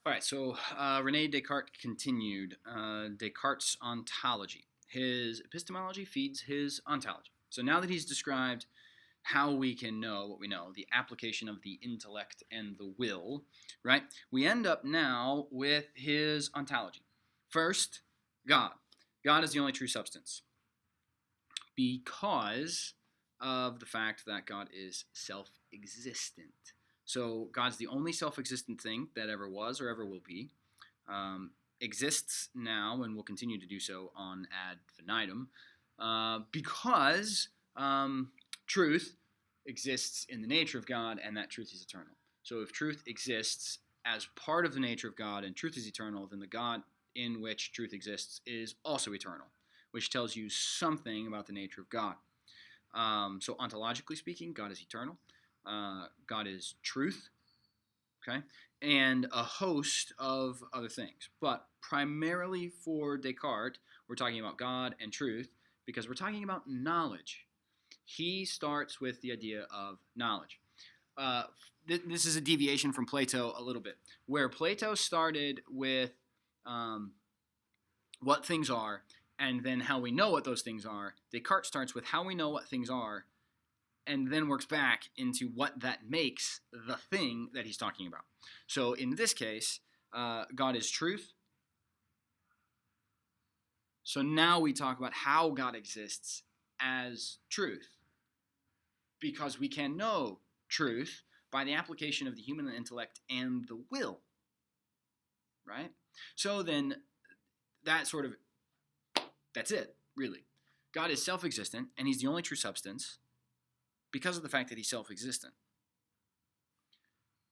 All right, so Rene Descartes continued Descartes' ontology. His epistemology feeds his ontology. So now that he's described how we can know what we know, the application of the intellect and the will, right? We end up now with his ontology. First, God. God is the only true substance because of the fact that God is self-existent. So God's the only self-existent thing that ever was or ever will be, exists now and will continue to do so on ad infinitum, because truth exists in the nature of God, and that truth is eternal. So if truth exists as part of the nature of God and truth is eternal, then the God in which truth exists is also eternal, which tells you something about the nature of God. So ontologically speaking, God is eternal. God is truth, okay, and a host of other things. But primarily for Descartes, we're talking about God and truth because we're talking about knowledge. He starts with the idea of knowledge. This is a deviation from Plato a little bit, where Plato started with what things are and then how we know what those things are. Descartes starts with how we know what things are and then works back into what that makes the thing that he's talking about. So in this case, God is truth. So now we talk about how God exists as truth, because we can know truth by the application of the human intellect and the will, right? So then that's it, really. God is self-existent, and he's the only true substance because of the fact that he's self-existent.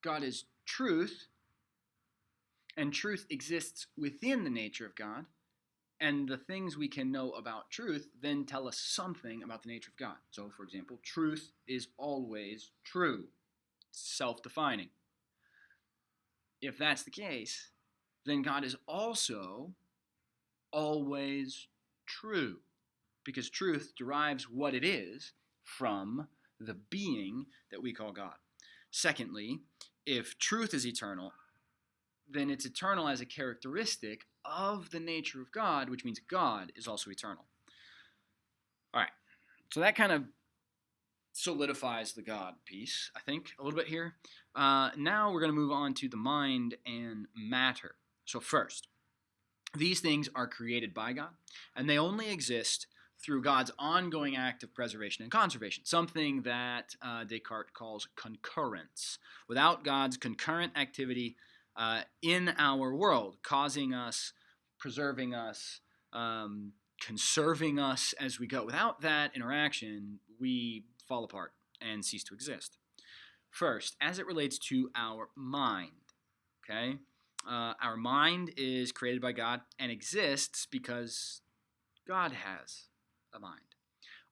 God is truth, and truth exists within the nature of God, and the things we can know about truth then tell us something about the nature of God. So, for example, truth is always true, self-defining. If that's the case, then God is also always true, because truth derives what it is from the being that we call God. Secondly, if truth is eternal, then it's eternal as a characteristic of the nature of God, which means God is also eternal. All right, so that kind of solidifies the God piece, I think, a little bit here. Now we're going to move on to the mind and matter. So first, these things are created by God, and they only exist through God's ongoing act of preservation and conservation, something that Descartes calls concurrence. Without God's concurrent activity in our world, causing us, preserving us, conserving us as we go, without that interaction, we fall apart and cease to exist. First, as it relates to our mind, okay? Our mind is created by God and exists because God has a mind.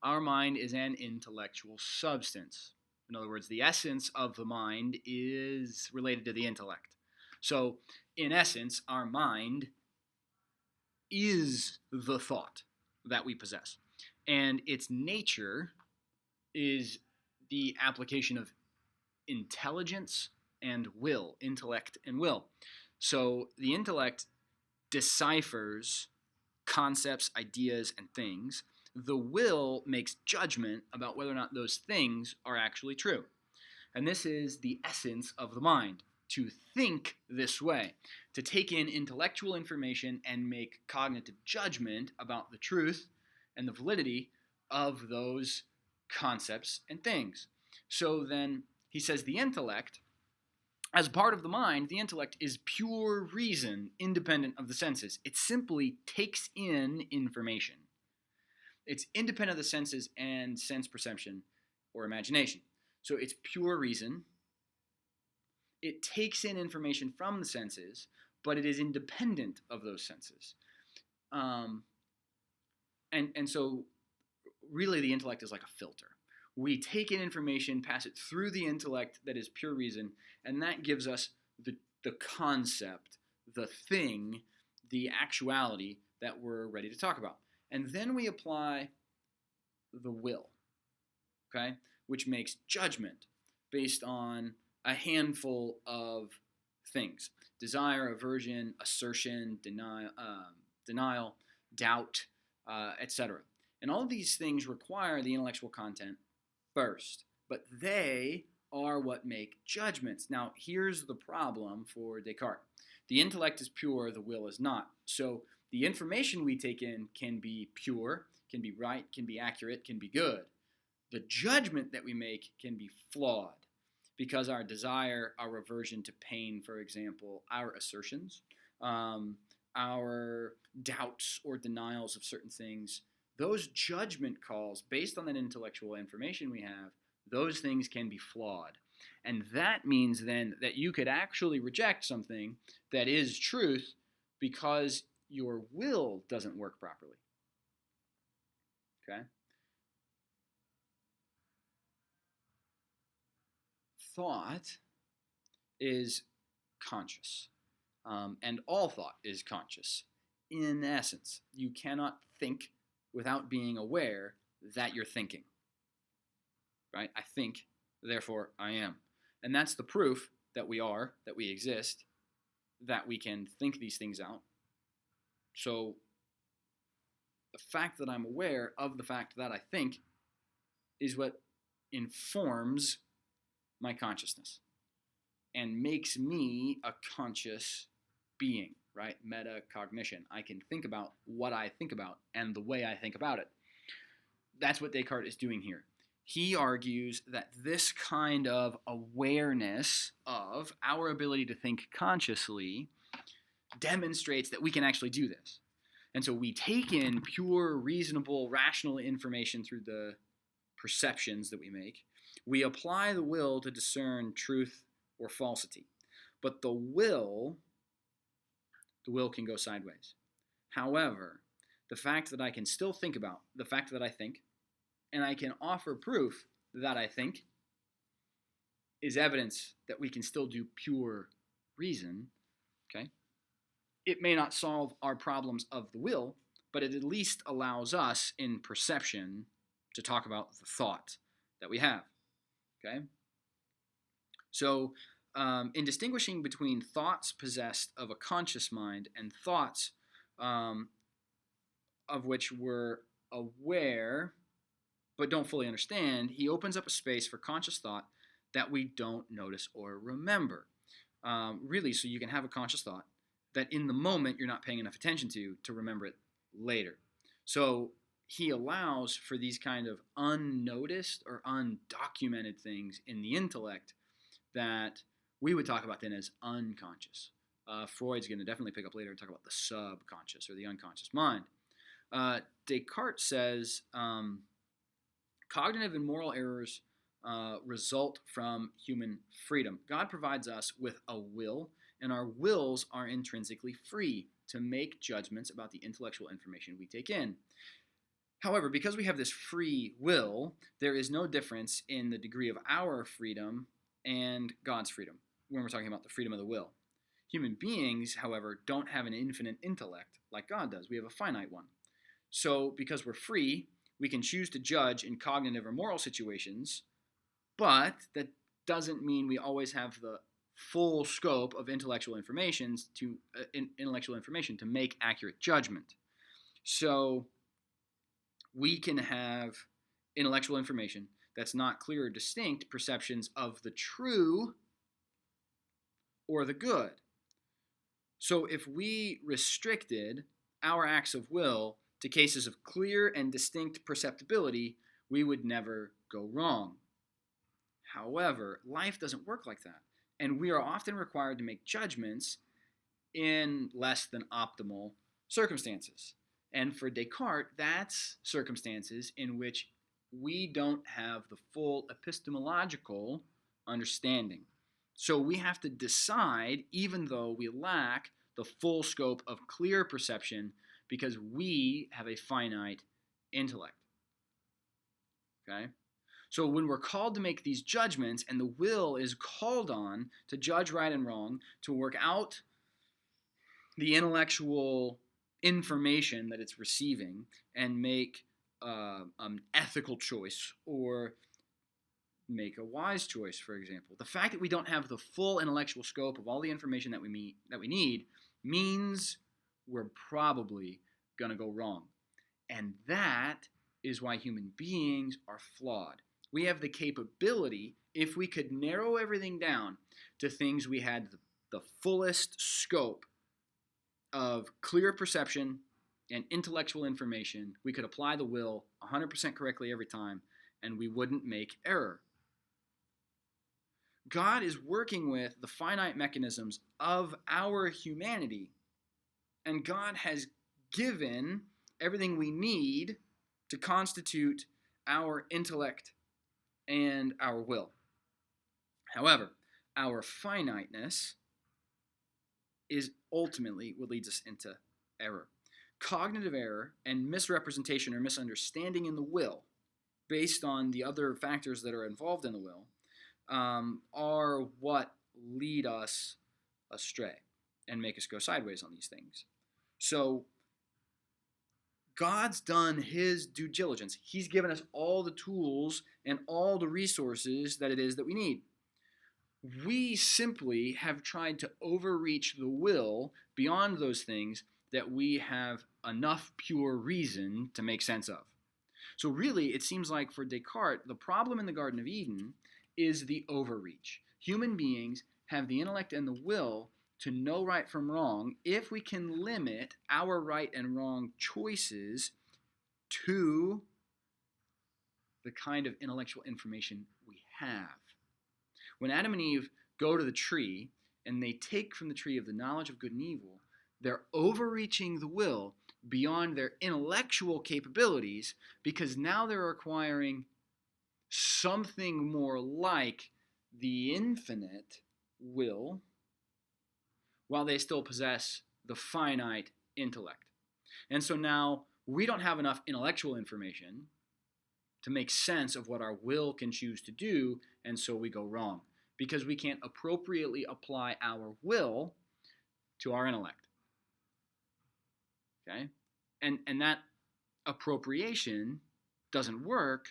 Our mind is an intellectual substance. In other words, the essence of the mind is related to the intellect. So, in essence, our mind is the thought that we possess. And its nature is the application of intelligence and will, intellect and will. So the intellect deciphers concepts, ideas, and things. The will makes judgment about whether or not those things are actually true. And this is the essence of the mind, to think this way, to take in intellectual information and make cognitive judgment about the truth and the validity of those concepts and things. So then he says the intellect, as part of the mind, the intellect is pure reason, independent of the senses. It simply takes in information. It's independent of the senses and sense perception or imagination. So it's pure reason. It takes in information from the senses, but it is independent of those senses. And so really the intellect is like a filter. We take in information, pass it through the intellect that is pure reason, and that gives us the concept, the thing, the actuality that we're ready to talk about. And then we apply the will, okay, which makes judgment based on a handful of things. desire, aversion, assertion, denial, doubt, etc. And all of these things require the intellectual content first, but they are what make judgments. Now, here's the problem for Descartes. The intellect is pure, the will is not. So the information we take in can be pure, can be right, can be accurate, can be good. The judgment that we make can be flawed because our desire, our aversion to pain, for example, our assertions, our doubts or denials of certain things, those judgment calls based on that intellectual information we have, those things can be flawed. And that means then that you could actually reject something that is truth because your will doesn't work properly. Okay? Thought is conscious, and all thought is conscious. In essence, you cannot think without being aware that you're thinking. Right? I think, therefore I am. And that's the proof that we are, that we exist, that we can think these things out. So the fact that I'm aware of the fact that I think is what informs my consciousness and makes me a conscious being, right? Metacognition. I can think about what I think about and the way I think about it. That's what Descartes is doing here. He argues that this kind of awareness of our ability to think consciously demonstrates that we can actually do this. And so we take in pure, reasonable, rational information through the perceptions that we make. We apply the will to discern truth or falsity. But the will can go sideways. However, the fact that I can still think about the fact that I think, and I can offer proof that I think, is evidence that we can still do pure reason. Okay? It may not solve our problems of the will, but it at least allows us in perception to talk about the thought that we have. Okay? So, in distinguishing between thoughts possessed of a conscious mind and thoughts of which we're aware but don't fully understand, he opens up a space for conscious thought that we don't notice or remember. Really, so you can have a conscious thought that in the moment you're not paying enough attention to remember it later. So he allows for these kind of unnoticed or undocumented things in the intellect that we would talk about then as unconscious. Freud's going to definitely pick up later and talk about the subconscious or the unconscious mind. Descartes says cognitive and moral errors result from human freedom. God provides us with a will, and our wills are intrinsically free to make judgments about the intellectual information we take in. However, because we have this free will, there is no difference in the degree of our freedom and God's freedom when we're talking about the freedom of the will. Human beings, however, don't have an infinite intellect like God does. We have a finite one. So because we're free, we can choose to judge in cognitive or moral situations, but that doesn't mean we always have the full scope of intellectual information to make accurate judgment. So we can have intellectual information that's not clear or distinct perceptions of the true or the good. So if we restricted our acts of will to cases of clear and distinct perceptibility, we would never go wrong. However, life doesn't work like that, and we are often required to make judgments in less than optimal circumstances. And for Descartes, that's circumstances in which we don't have the full epistemological understanding. So we have to decide, even though we lack the full scope of clear perception, because we have a finite intellect. Okay? So when we're called to make these judgments, and the will is called on to judge right and wrong, to work out the intellectual information that it's receiving and make an ethical choice or make a wise choice, for example. The fact that we don't have the full intellectual scope of all the information that we need means we're probably going to go wrong. And that is why human beings are flawed. We have the capability, if we could narrow everything down to things we had the fullest scope of clear perception and intellectual information, we could apply the will 100% correctly every time, and we wouldn't make error. God is working with the finite mechanisms of our humanity, and God has given everything we need to constitute our intellect and our will. However, our finiteness is ultimately what leads us into error. Cognitive error and misrepresentation or misunderstanding in the will, based on the other factors that are involved in the will, are what lead us astray and make us go sideways on these things. So God's done his due diligence. He's given us all the tools and all the resources that it is that we need. We simply have tried to overreach the will beyond those things that we have enough pure reason to make sense of. So really, it seems like for Descartes, the problem in the Garden of Eden is the overreach. Human beings have the intellect and the will to know right from wrong if we can limit our right and wrong choices to the kind of intellectual information we have. When Adam and Eve go to the tree and they take from the tree of the knowledge of good and evil, they're overreaching the will beyond their intellectual capabilities because now they're acquiring something more like the infinite will while they still possess the finite intellect. And so now we don't have enough intellectual information to make sense of what our will can choose to do, and so we go wrong because we can't appropriately apply our will to our intellect. Okay? And that appropriation doesn't work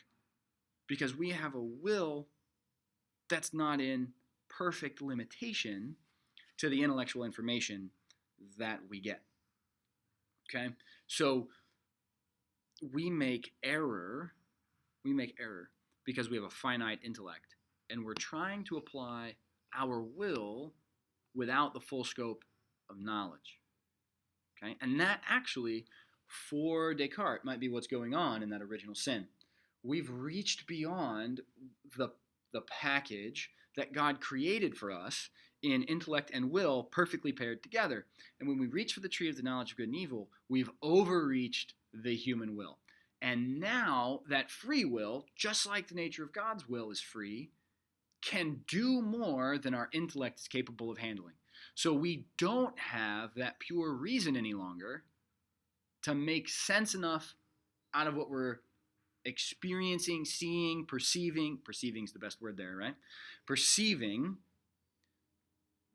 because we have a will that's not in perfect limitation to the intellectual information that we get. Okay? So we make error because we have a finite intellect, and we're trying to apply our will without the full scope of knowledge. Okay? And that actually, for Descartes, might be what's going on in that original sin. We've reached beyond the package that God created for us in intellect and will perfectly paired together. And when we reach for the tree of the knowledge of good and evil, we've overreached the human will. And now that free will, just like the nature of God's will is free, can do more than our intellect is capable of handling. So we don't have that pure reason any longer to make sense enough out of what we're experiencing, seeing, perceiving is the best word there, right? Perceiving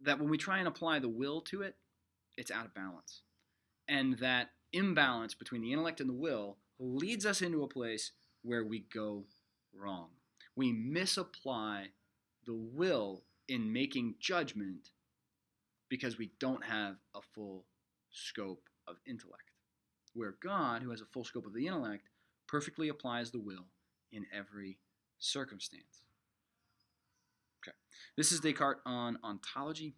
that when we try and apply the will to it, it's out of balance. And that imbalance between the intellect and the will leads us into a place where we go wrong. We misapply the will in making judgment because we don't have a full scope of intellect. Where God, who has a full scope of the intellect, perfectly applies the will in every circumstance. Okay, this is Descartes on ontology.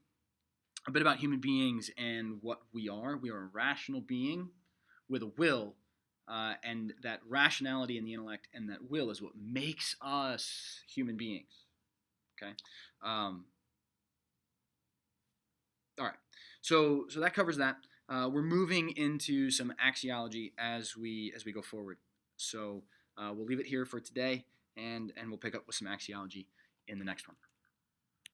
A bit about human beings and what we are. We are a rational being with a will, and that rationality in the intellect and that will is what makes us human beings. Okay. All right. So that covers that. We're moving into some axiology as we go forward. So we'll leave it here for today, and we'll pick up with some axiology in the next one.